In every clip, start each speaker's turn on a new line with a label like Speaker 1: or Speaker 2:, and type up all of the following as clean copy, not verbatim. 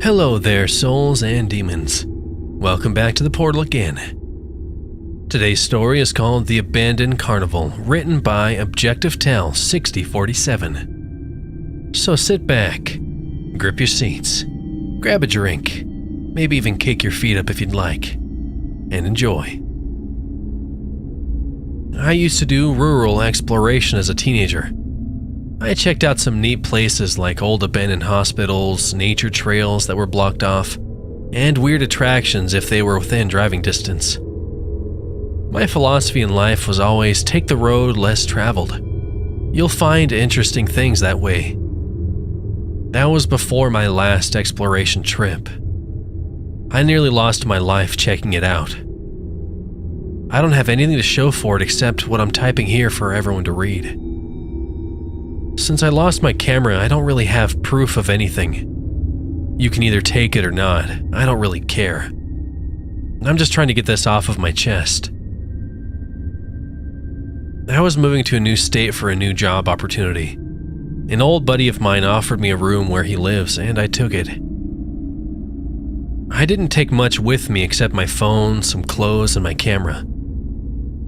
Speaker 1: Hello there, souls and demons. Welcome back to the portal again. Today's story is called The Abandoned Carnival, written by Objective Tell 6047. So sit back, grip your seats, grab a drink, maybe even kick your feet up if you'd like, and enjoy. I used to do rural exploration as a teenager. I checked out some neat places like old abandoned hospitals, nature trails that were blocked off, and weird attractions if they were within driving distance. My philosophy in life was always take the road less traveled. You'll find interesting things that way. That was before my last exploration trip. I nearly lost my life checking it out. I don't have anything to show for it except what I'm typing here for everyone to read. Since I lost my camera, I don't really have proof of anything. You can either take it or not. I don't really care. I'm just trying to get this off of my chest. I was moving to a new state for a new job opportunity. An old buddy of mine offered me a room where he lives, and I took it. I didn't take much with me except my phone, some clothes, and my camera.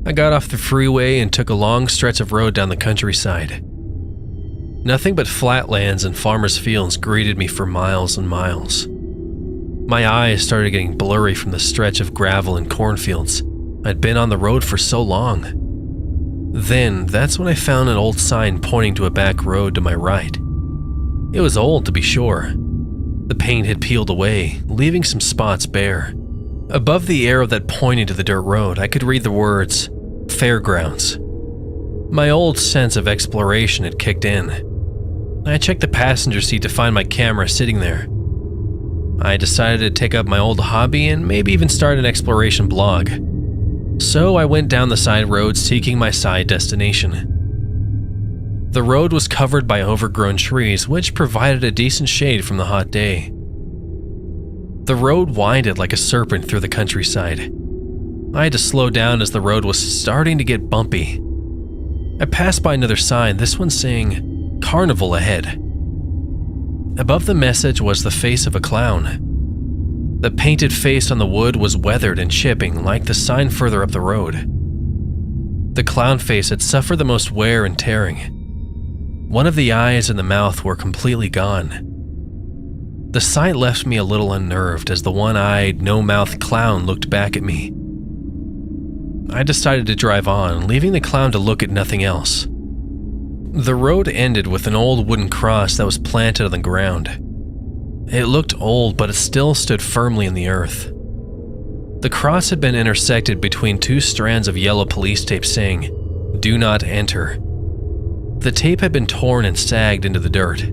Speaker 1: I got off the freeway and took a long stretch of road down the countryside. Nothing but flatlands and farmers' fields greeted me for miles and miles. My eyes started getting blurry from the stretch of gravel and cornfields. I'd been on the road for so long. Then, that's when I found an old sign pointing to a back road to my right. It was old, to be sure. The paint had peeled away, leaving some spots bare. Above the arrow that pointed to the dirt road, I could read the words, Fairgrounds. My old sense of exploration had kicked in. I checked the passenger seat to find my camera sitting there. I decided to take up my old hobby and maybe even start an exploration blog. So I went down the side road seeking my side destination. The road was covered by overgrown trees, which provided a decent shade from the hot day. The road winded like a serpent through the countryside. I had to slow down as the road was starting to get bumpy. I passed by another sign, this one saying, Carnival ahead. Above the message was the face of a clown. The painted face on the wood was weathered and chipping like the sign further up the road. The clown face had suffered the most wear and tearing. One of the eyes and the mouth were completely gone. The sight left me a little unnerved as the one-eyed, no-mouth clown looked back at me. I decided to drive on, leaving the clown to look at nothing else. The road ended with an old wooden cross that was planted on the ground. It looked old, but it still stood firmly in the earth. The cross had been intersected between two strands of yellow police tape saying, "Do not enter." The tape had been torn and sagged into the dirt.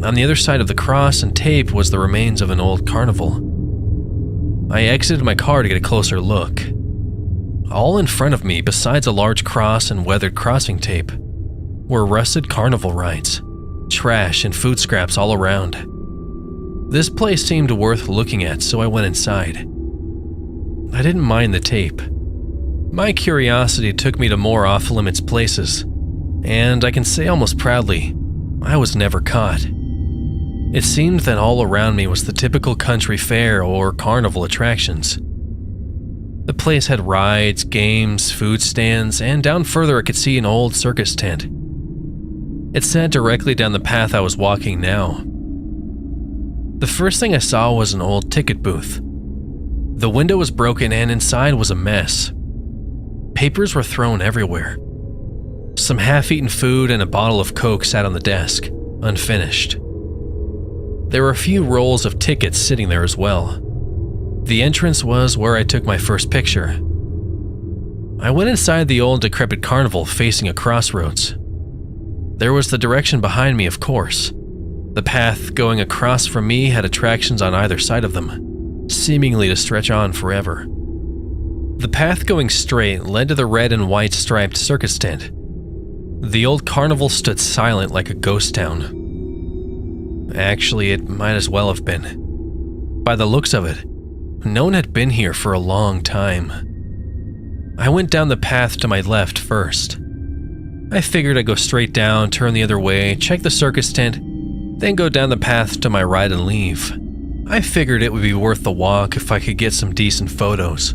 Speaker 1: On the other side of the cross and tape was the remains of an old carnival. I exited my car to get a closer look. All in front of me, besides a large cross and weathered crossing tape, were rusted carnival rides, trash and food scraps all around. This place seemed worth looking at, so I went inside. I didn't mind the tape. My curiosity took me to more off-limits places, and I can say almost proudly, I was never caught. It seemed that all around me was the typical country fair or carnival attractions. The place had rides, games, food stands, and down further I could see an old circus tent. It sat directly down the path I was walking now. The first thing I saw was an old ticket booth. The window was broken and inside was a mess. Papers were thrown everywhere. Some half-eaten food and a bottle of Coke sat on the desk, unfinished. There were a few rolls of tickets sitting there as well. The entrance was where I took my first picture. I went inside the old decrepit carnival facing a crossroads. There was the direction behind me, of course. The path going across from me had attractions on either side of them, seemingly to stretch on forever. The path going straight led to the red and white striped circus tent. The old carnival stood silent like a ghost town. Actually, it might as well have been. By the looks of it, no one had been here for a long time. I went down the path to my left first. I figured I'd go straight down, turn the other way, check the circus tent, then go down the path to my right and leave. I figured it would be worth the walk if I could get some decent photos.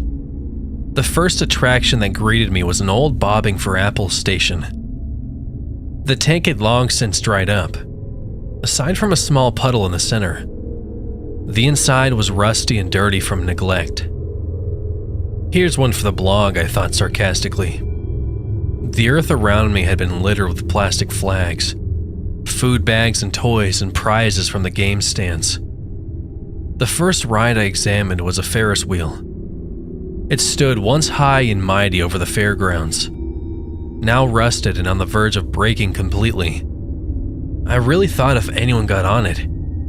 Speaker 1: The first attraction that greeted me was an old bobbing for apples station. The tank had long since dried up, aside from a small puddle in the center. The inside was rusty and dirty from neglect. Here's one for the blog, I thought sarcastically. The earth around me had been littered with plastic flags, food bags and toys and prizes from the game stands. The first ride I examined was a Ferris wheel. It stood once high and mighty over the fairgrounds, now rusted and on the verge of breaking completely. I really thought if anyone got on it,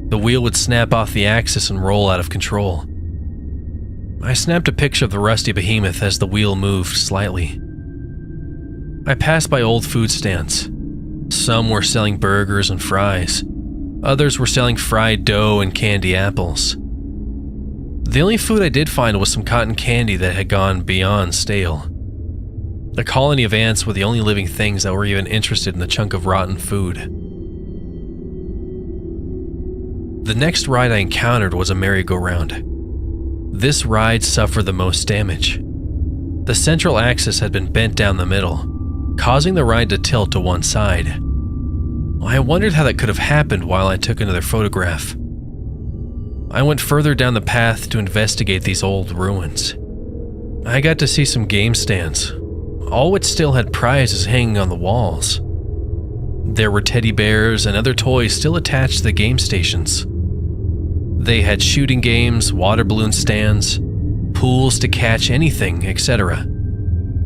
Speaker 1: the wheel would snap off the axis and roll out of control. I snapped a picture of the rusty behemoth as the wheel moved slightly. I passed by old food stands. Some were selling burgers and fries. Others were selling fried dough and candy apples. The only food I did find was some cotton candy that had gone beyond stale. A colony of ants were the only living things that were even interested in the chunk of rotten food. The next ride I encountered was a merry-go-round. This ride suffered the most damage. The central axis had been bent down the middle, causing the ride to tilt to one side. I wondered how that could have happened while I took another photograph. I went further down the path to investigate these old ruins. I got to see some game stands, all which still had prizes hanging on the walls. There were teddy bears and other toys still attached to the game stations. They had shooting games, water balloon stands, pools to catch anything, etc.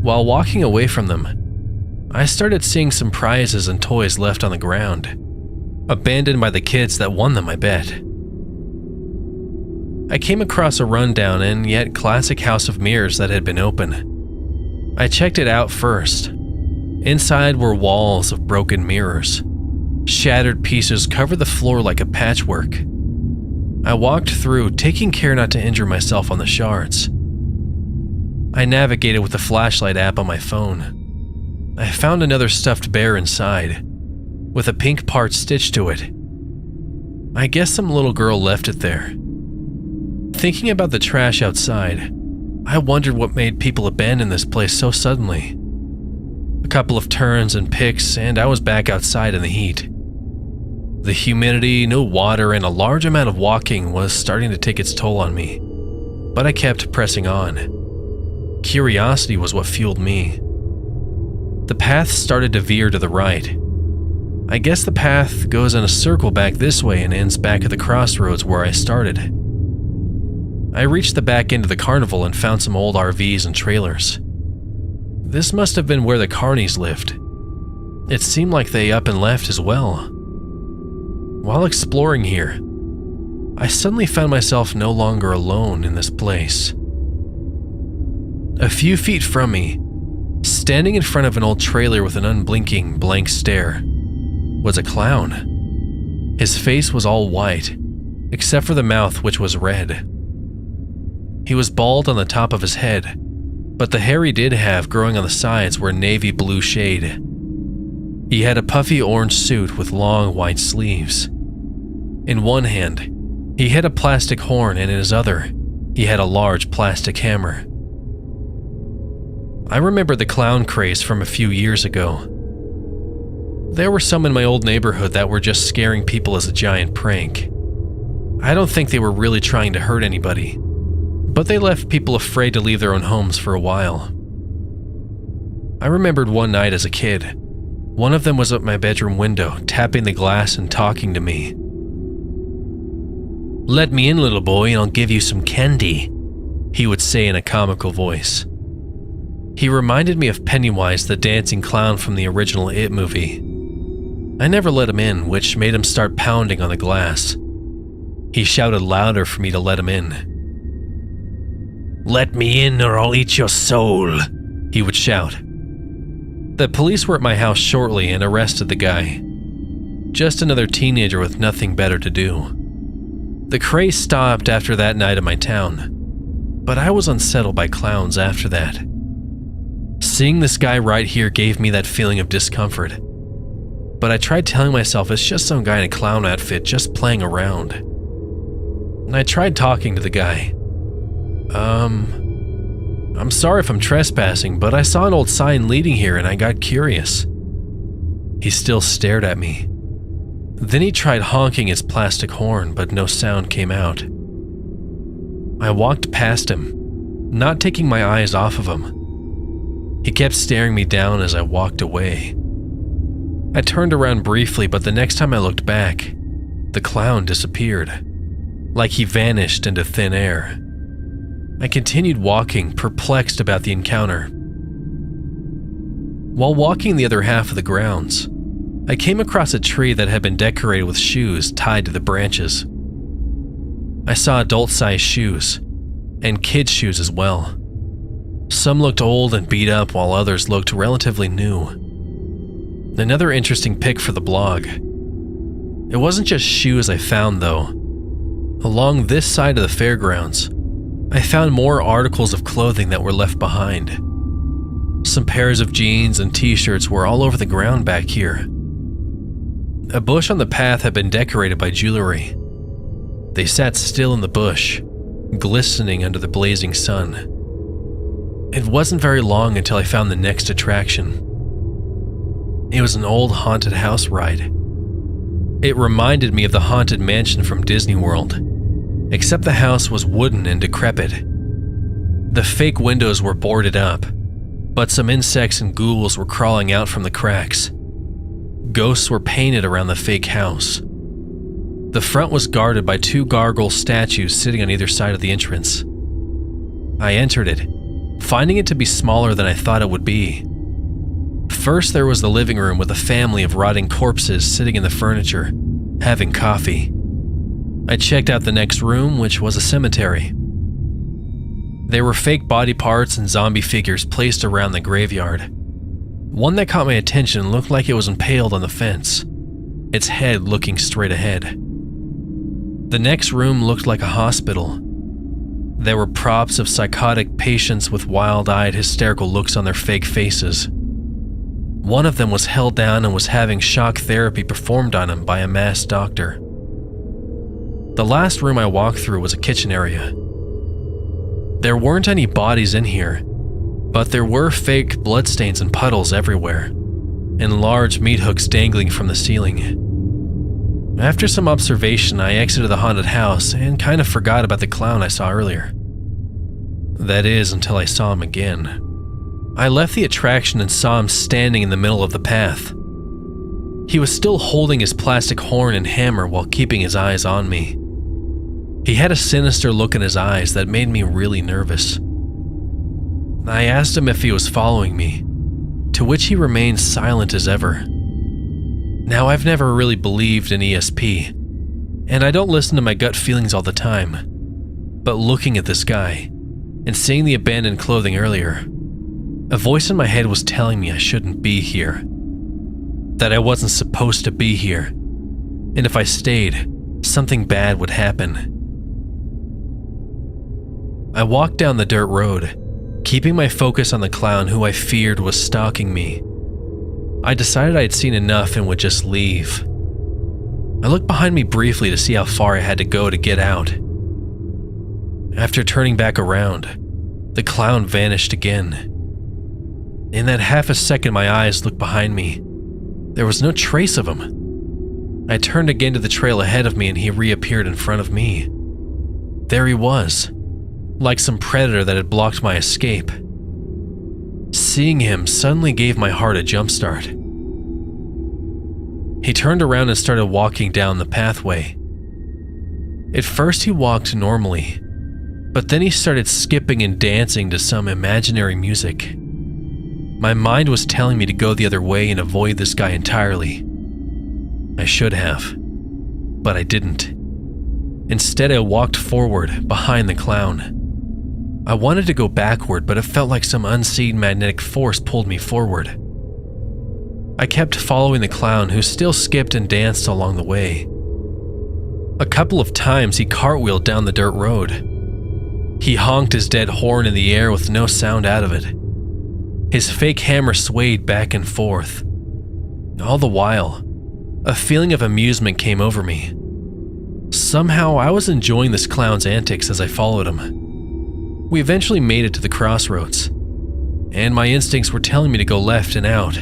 Speaker 1: While walking away from them, I started seeing some prizes and toys left on the ground, abandoned by the kids that won them, I bet. I came across a rundown and yet classic house of mirrors that had been open. I checked it out first. Inside were walls of broken mirrors. Shattered pieces covered the floor like a patchwork. I walked through, taking care not to injure myself on the shards. I navigated with the flashlight app on my phone. I found another stuffed bear inside, with a pink part stitched to it. I guess some little girl left it there. Thinking about the trash outside, I wondered what made people abandon this place so suddenly. A couple of turns and picks, and I was back outside in the heat. The humidity, no water, and a large amount of walking was starting to take its toll on me, but I kept pressing on. Curiosity was what fueled me. The path started to veer to the right. I guess the path goes in a circle back this way and ends back at the crossroads where I started. I reached the back end of the carnival and found some old RVs and trailers. This must have been where the carnies lived. It seemed like they up and left as well. While exploring here, I suddenly found myself no longer alone in this place. A few feet from me, standing in front of an old trailer with an unblinking blank stare, was a clown. His face was all white, except for the mouth, which was red. He was bald on the top of his head, but the hair he did have growing on the sides were a navy blue shade. He had a puffy orange suit with long white sleeves. In one hand, he had a plastic horn, and in his other, he had a large plastic hammer. I remember the clown craze from a few years ago. There were some in my old neighborhood that were just scaring people as a giant prank. I don't think they were really trying to hurt anybody, but they left people afraid to leave their own homes for a while. I remembered one night as a kid, one of them was at my bedroom window, tapping the glass and talking to me. "Let me in, little boy, and I'll give you some candy," he would say in a comical voice. He reminded me of Pennywise, the dancing clown from the original It movie. I never let him in, which made him start pounding on the glass. He shouted louder for me to let him in. "Let me in or I'll eat your soul," he would shout. The police were at my house shortly and arrested the guy. Just another teenager with nothing better to do. The craze stopped after that night in my town, but I was unsettled by clowns after that. Seeing this guy right here gave me that feeling of discomfort, but I tried telling myself it's just some guy in a clown outfit just playing around. I tried talking to the guy. I'm sorry if I'm trespassing, but I saw an old sign leading here and I got curious." He still stared at me. Then he tried honking his plastic horn, but no sound came out. I walked past him, not taking my eyes off of him. He kept staring me down as I walked away. I turned around briefly, but the next time I looked back, the clown disappeared, like he vanished into thin air. I continued walking, perplexed about the encounter. While walking the other half of the grounds, I came across a tree that had been decorated with shoes tied to the branches. I saw adult-sized shoes, and kids' shoes as well. Some looked old and beat up, while others looked relatively new. Another interesting pick for the blog. It wasn't just shoes I found, though. Along this side of the fairgrounds, I found more articles of clothing that were left behind. Some pairs of jeans and t-shirts were all over the ground back here. A bush on the path had been decorated by jewelry. They sat still in the bush, glistening under the blazing sun. It wasn't very long until I found the next attraction. It was an old haunted house ride. It reminded me of the Haunted Mansion from Disney World, except the house was wooden and decrepit. The fake windows were boarded up, but some insects and ghouls were crawling out from the cracks. Ghosts were painted around the fake house. The front was guarded by 2 gargoyle statues sitting on either side of the entrance. I entered it, finding it to be smaller than I thought it would be. First, there was the living room with a family of rotting corpses sitting in the furniture, having coffee. I checked out the next room, which was a cemetery. There were fake body parts and zombie figures placed around the graveyard. One that caught my attention looked like it was impaled on the fence, its head looking straight ahead. The next room looked like a hospital. There were props of psychotic patients with wild-eyed, hysterical looks on their fake faces. One of them was held down and was having shock therapy performed on him by a masked doctor. The last room I walked through was a kitchen area. There weren't any bodies in here, but there were fake bloodstains and puddles everywhere, and large meat hooks dangling from the ceiling. After some observation, I exited the haunted house and kind of forgot about the clown I saw earlier. That is, until I saw him again. I left the attraction and saw him standing in the middle of the path. He was still holding his plastic horn and hammer while keeping his eyes on me. He had a sinister look in his eyes that made me really nervous. I asked him if he was following me, to which he remained silent as ever. Now, I've never really believed in ESP, and I don't listen to my gut feelings all the time, but looking at this guy, and seeing the abandoned clothing earlier, a voice in my head was telling me I shouldn't be here, that I wasn't supposed to be here, and if I stayed, something bad would happen. I walked down the dirt road, keeping my focus on the clown who I feared was stalking me. I decided I had seen enough and would just leave. I looked behind me briefly to see how far I had to go to get out. After turning back around, the clown vanished again. In that half a second my eyes looked behind me. There was no trace of him. I turned again to the trail ahead of me and he reappeared in front of me. There he was, like some predator that had blocked my escape. Seeing him suddenly gave my heart a jump start. He turned around and started walking down the pathway. At first he walked normally, but then he started skipping and dancing to some imaginary music. My mind was telling me to go the other way and avoid this guy entirely. I should have, but I didn't. Instead, I walked forward, behind the clown. I wanted to go backward, but it felt like some unseen magnetic force pulled me forward. I kept following the clown, who still skipped and danced along the way. A couple of times he cartwheeled down the dirt road. He honked his dead horn in the air with no sound out of it. His fake hammer swayed back and forth. All the while, a feeling of amusement came over me. Somehow, I was enjoying this clown's antics as I followed him. We eventually made it to the crossroads, and my instincts were telling me to go left and out.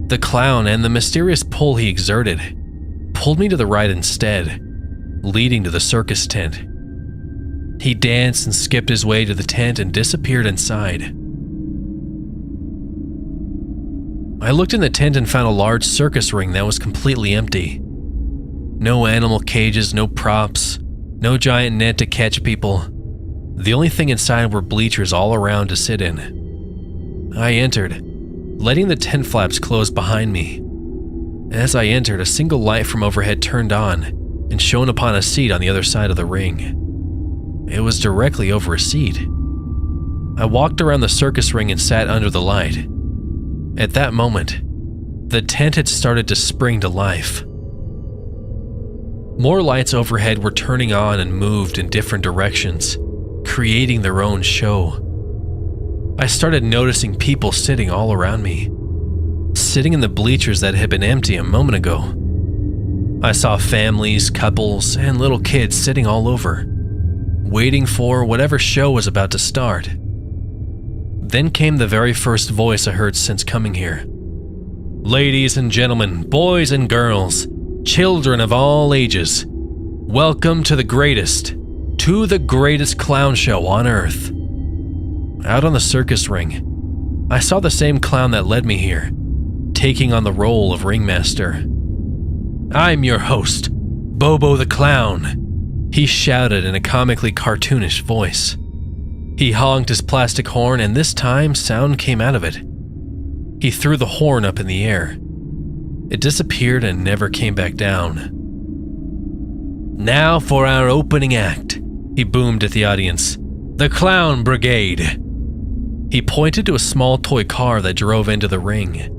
Speaker 1: The clown and the mysterious pull he exerted pulled me to the right instead, leading to the circus tent. He danced and skipped his way to the tent and disappeared inside. I looked in the tent and found a large circus ring that was completely empty. No animal cages, no props, no giant net to catch people. The only thing inside were bleachers all around to sit in. I entered, letting the tent flaps close behind me. As I entered, a single light from overhead turned on and shone upon a seat on the other side of the ring. It was directly over a seat. I walked around the circus ring and sat under the light. At that moment, the tent had started to spring to life. More lights overhead were turning on and moved in different directions, creating their own show. I started noticing people sitting all around me, sitting in the bleachers that had been empty a moment ago. I saw families, couples, and little kids sitting all over, waiting for whatever show was about to start. Then came the very first voice I heard since coming here. Ladies and gentlemen, boys and girls, children of all ages, welcome to the greatest clown show on earth. Out on the circus ring, I saw the same clown that led me here, taking on the role of ringmaster. I'm your host, Bobo the Clown, he shouted in a comically cartoonish voice. He honked his plastic horn, and this time sound came out of it. He threw the horn up in the air. It disappeared and never came back down. Now for our opening act, he boomed at the audience. The Clown Brigade. He pointed to a small toy car that drove into the ring.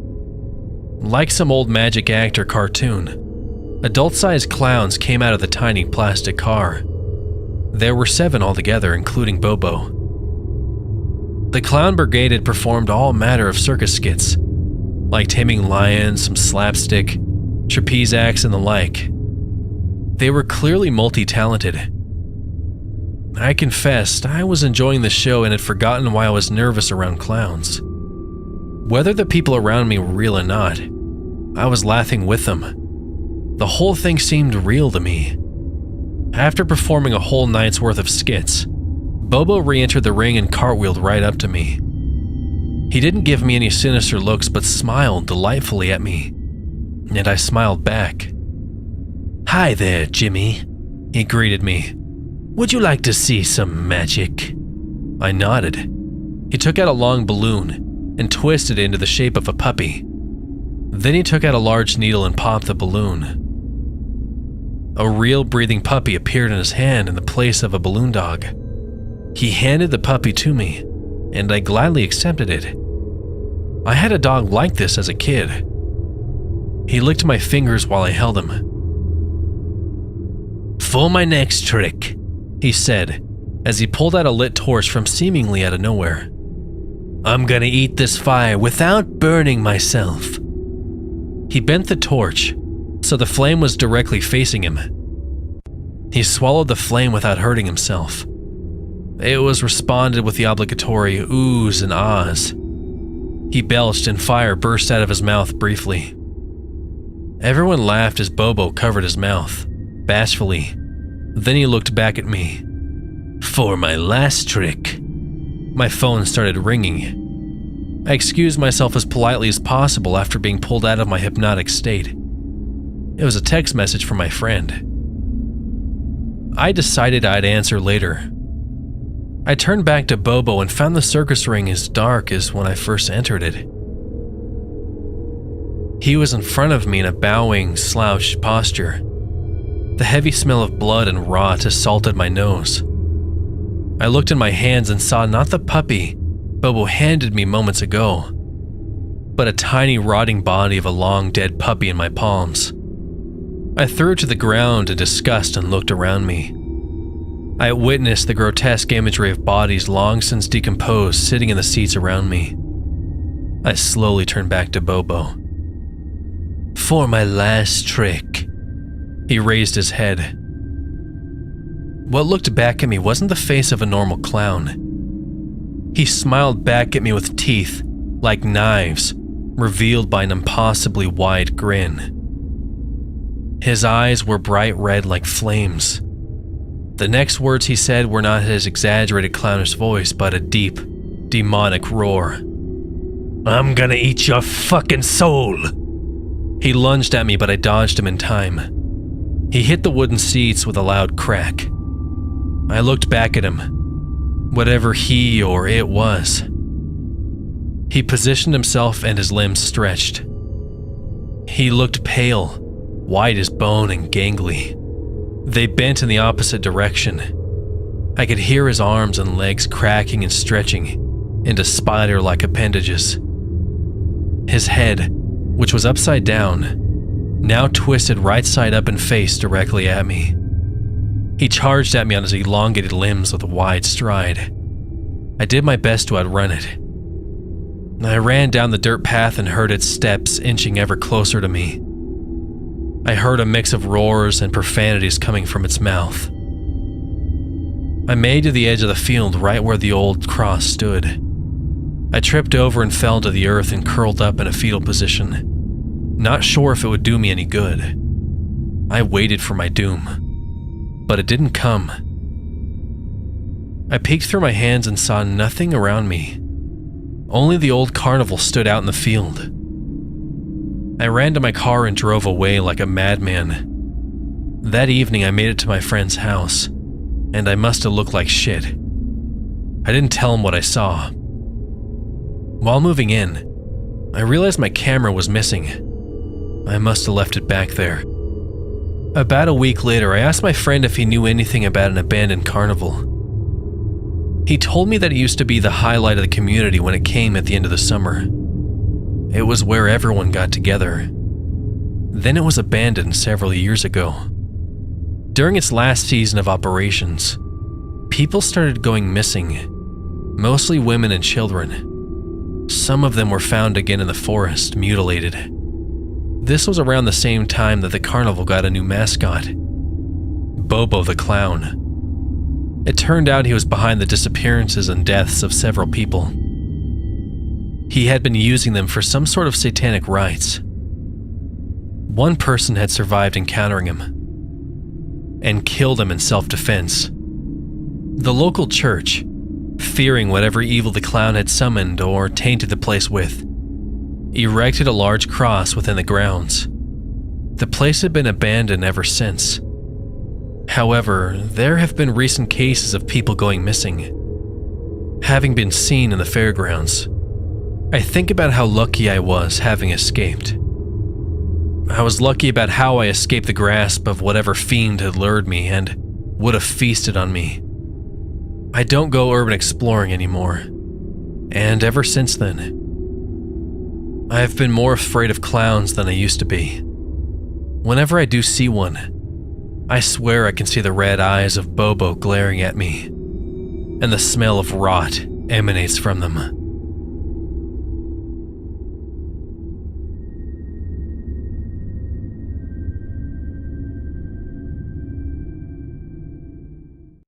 Speaker 1: Like some old magic act or cartoon, adult-sized clowns came out of the tiny plastic car. There were 7 altogether, including Bobo. The Clown Brigade had performed all manner of circus skits, like taming lions, some slapstick, trapeze acts, and the like. They were clearly multi-talented. I confessed I was enjoying the show and had forgotten why I was nervous around clowns. Whether the people around me were real or not, I was laughing with them. The whole thing seemed real to me. After performing a whole night's worth of skits, Bobo re-entered the ring and cartwheeled right up to me. He didn't give me any sinister looks but smiled delightfully at me, and I smiled back. Hi there, Jimmy, he greeted me. Would you like to see some magic? I nodded. He took out a long balloon and twisted it into the shape of a puppy. Then he took out a large needle and popped the balloon. A real breathing puppy appeared in his hand in the place of a balloon dog. He handed the puppy to me, and I gladly accepted it. I had a dog like this as a kid. He licked my fingers while I held him. For my next trick, he said, as he pulled out a lit torch from seemingly out of nowhere. I'm gonna eat this fire without burning myself. He bent the torch, so the flame was directly facing him. He swallowed the flame without hurting himself. It was responded with the obligatory oohs and ahs. He belched and fire burst out of his mouth briefly. Everyone laughed as Bobo covered his mouth, bashfully. Then he looked back at me. For my last trick. My phone started ringing. I excused myself as politely as possible after being pulled out of my hypnotic state. It was a text message from my friend. I decided I'd answer later. I turned back to Bobo and found the circus ring as dark as when I first entered it. He was in front of me in a bowing, slouched posture. The heavy smell of blood and rot assaulted my nose. I looked in my hands and saw not the puppy Bobo handed me moments ago, but a tiny rotting body of a long dead puppy in my palms. I threw it to the ground in disgust and looked around me. I witnessed the grotesque imagery of bodies long since decomposed sitting in the seats around me. I slowly turned back to Bobo. For my last trick. He raised his head. What looked back at me wasn't the face of a normal clown. He smiled back at me with teeth, like knives, revealed by an impossibly wide grin. His eyes were bright red like flames. The next words he said were not his exaggerated clownish voice, but a deep, demonic roar. "I'm gonna eat your fucking soul!" He lunged at me, but I dodged him in time. He hit the wooden seats with a loud crack. I looked back at him, whatever he or it was. He positioned himself and his limbs stretched. He looked pale, white as bone and gangly. They bent in the opposite direction. I could hear his arms and legs cracking and stretching into spider-like appendages. His head, which was upside down, now twisted right side up and faced directly at me. He charged at me on his elongated limbs with a wide stride. I did my best to outrun it. I ran down the dirt path and heard its steps inching ever closer to me. I heard a mix of roars and profanities coming from its mouth. I made to the edge of the field right where the old cross stood. I tripped over and fell to the earth and curled up in a fetal position, not sure if it would do me any good. I waited for my doom, but it didn't come. I peeked through my hands and saw nothing around me. Only the old carnival stood out in the field. I ran to my car and drove away like a madman. That evening I made it to my friend's house, and I must have looked like shit. I didn't tell him what I saw. While moving in, I realized my camera was missing. I must have left it back there. About a week later, I asked my friend if he knew anything about an abandoned carnival. He told me that it used to be the highlight of the community when it came at the end of the summer. It was where everyone got together. Then it was abandoned several years ago. During its last season of operations, people started going missing, mostly women and children. Some of them were found again in the forest, mutilated. This was around the same time that the carnival got a new mascot, Bobo the Clown. It turned out he was behind the disappearances and deaths of several people. He had been using them for some sort of satanic rites. One person had survived encountering him and killed him in self-defense. The local church, fearing whatever evil the clown had summoned or tainted the place with, erected a large cross within the grounds. The place had been abandoned ever since. However, there have been recent cases of people going missing, having been seen in the fairgrounds. I think about how lucky I was having escaped. I was lucky about how I escaped the grasp of whatever fiend had lured me and would have feasted on me. I don't go urban exploring anymore, and ever since then, I have been more afraid of clowns than I used to be. Whenever I do see one, I swear I can see the red eyes of Bobo glaring at me, and the smell of rot emanates from them.